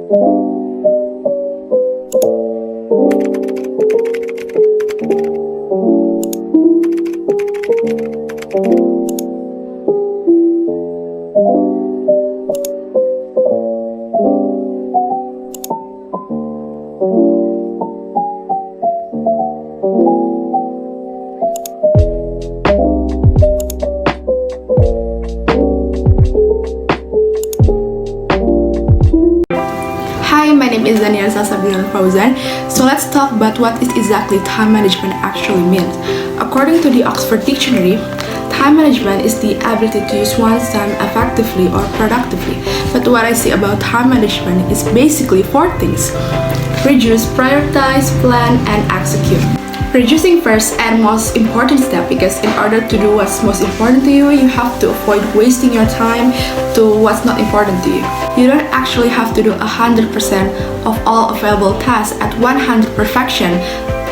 Hi, my name is Zaniar Salsabila Nurfauzan. So let's talk about what is exactly time management actually means. According to the Oxford Dictionary, time management is the ability to use one's time effectively or productively. But what I see about time management is basically four things: reduce, prioritize, plan, and execute. Reducing first and most important step, because in order to do what's most important to you, you have to avoid wasting your time to what's not important to you. You don't actually have to do 100% of all available tasks at 100 perfection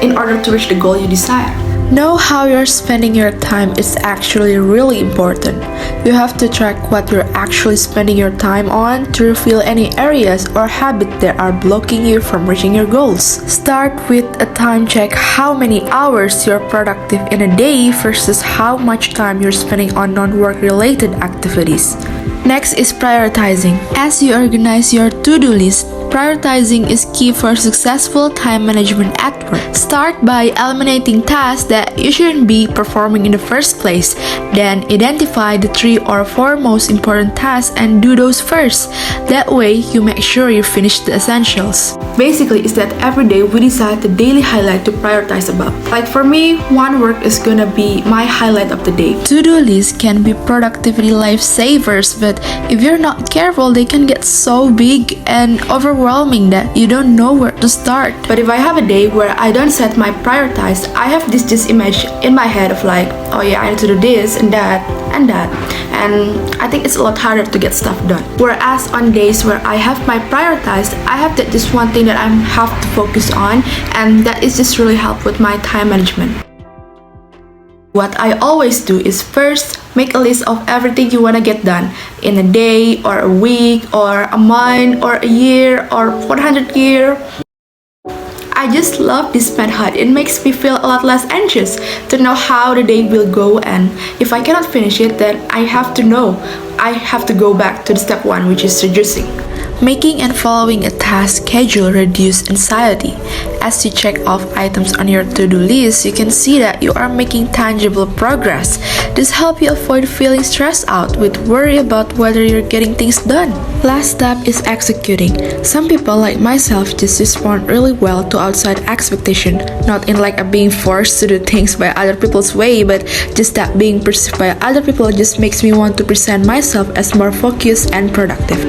in order to reach the goal you desire. Know how you're spending your time is actually really important. You have to track what you're actually spending your time on to reveal any areas or habits that are blocking you from reaching your goals. Start with a time check: how many hours you're productive in a day versus how much time you're spending on non-work related activities. Next is prioritizing. As you organize your to-do list, prioritizing is key for successful time management at work. Start by eliminating tasks that you shouldn't be performing in the first place. Then identify the 3 or 4 most important tasks and do those first. That way, you make sure you finish the essentials. Basically, is that every day we decide the daily highlight to prioritize about. Like for me, one work is gonna be my highlight of the day. To-do lists can be productivity lifesavers, but if you're not careful, they can get so big and overwhelming that you don't know where to start. But if I have a day where I don't set my prioritize, I have this image in my head of like, oh yeah, I need to do this and that and that, and I think it's a lot harder to get stuff done. Whereas on days where I have my prioritized, I have that this one thing that I have to focus on, and that is just really help with my time management. What I always do is first make a list of everything you want to get done in a day or a week or a month or a year or 100 year. I just love this method. It makes me feel a lot less anxious to know how the day will go, and if I cannot finish it, then I have to know I have to go back to the step 1, which is reducing. Making and following a task schedule reduces anxiety. As you check off items on your to-do list, you can see that you are making tangible progress. This helps you avoid feeling stressed out with worry about whether you're getting things done. Last step is executing. Some people like myself just respond really well to outside expectation, not in like a being forced to do things by other people's way, but just that being perceived by other people just makes me want to present myself as more focused and productive.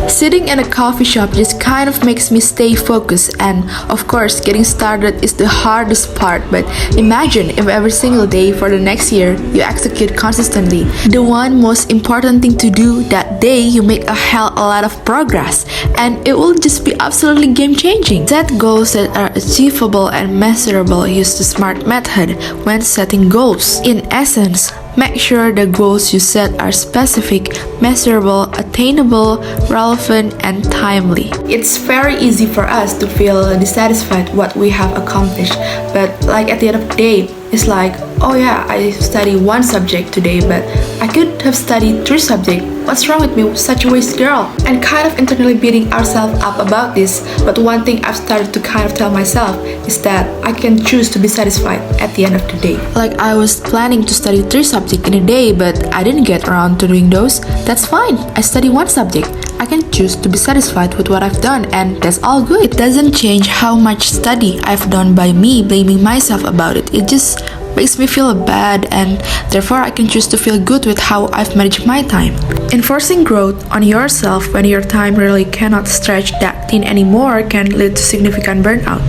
Sitting in a coffee shop just kind of makes me stay focused, and of course getting started is the hardest part, but imagine if every single day for the next year you execute consistently. The one most important thing to do that day, you make a lot of progress, and it will just be absolutely game changing. Set goals that are achievable and measurable. Use the SMART method when setting goals. In essence, make sure the goals you set are specific, measurable, attainable, relevant, and timely. It's very easy for us to feel dissatisfied what we have accomplished, but like at the end of the day, it's like, oh yeah, I study one subject today, but I could have studied 3 subjects. What's wrong with me? Such a waste, girl. And kind of internally beating ourselves up about this. But one thing I've started to kind of tell myself is that I can choose to be satisfied at the end of the day. Like I was planning to study 3 subjects in a day, but I didn't get around to doing those. That's fine. I study 1 subject. I can choose to be satisfied with what I've done, and that's all good. It doesn't change how much study I've done by me blaming myself about it. It just makes me feel bad, and therefore I can choose to feel good with how I've managed my time. Enforcing growth on yourself when your time really cannot stretch that thin anymore can lead to significant burnout.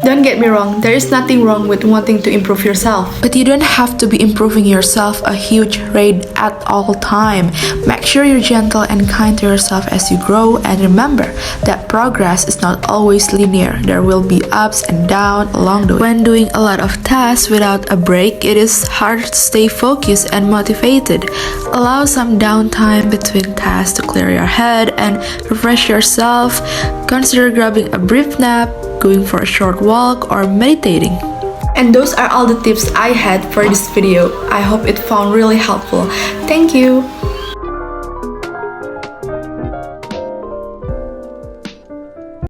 Don't get me wrong, there is nothing wrong with wanting to improve yourself. But you don't have to be improving yourself a huge rate at all time. Make sure you're gentle and kind to yourself as you grow, and remember that progress is not always linear. There will be ups and downs along the way. When doing a lot of tasks without a break, it is hard to stay focused and motivated. Allow some downtime between tasks to clear your head and refresh yourself. consider grabbing a brief nap, going for a short walk, or meditating. And those are all the tips I had for this video. I hope it found really helpful. Thank you!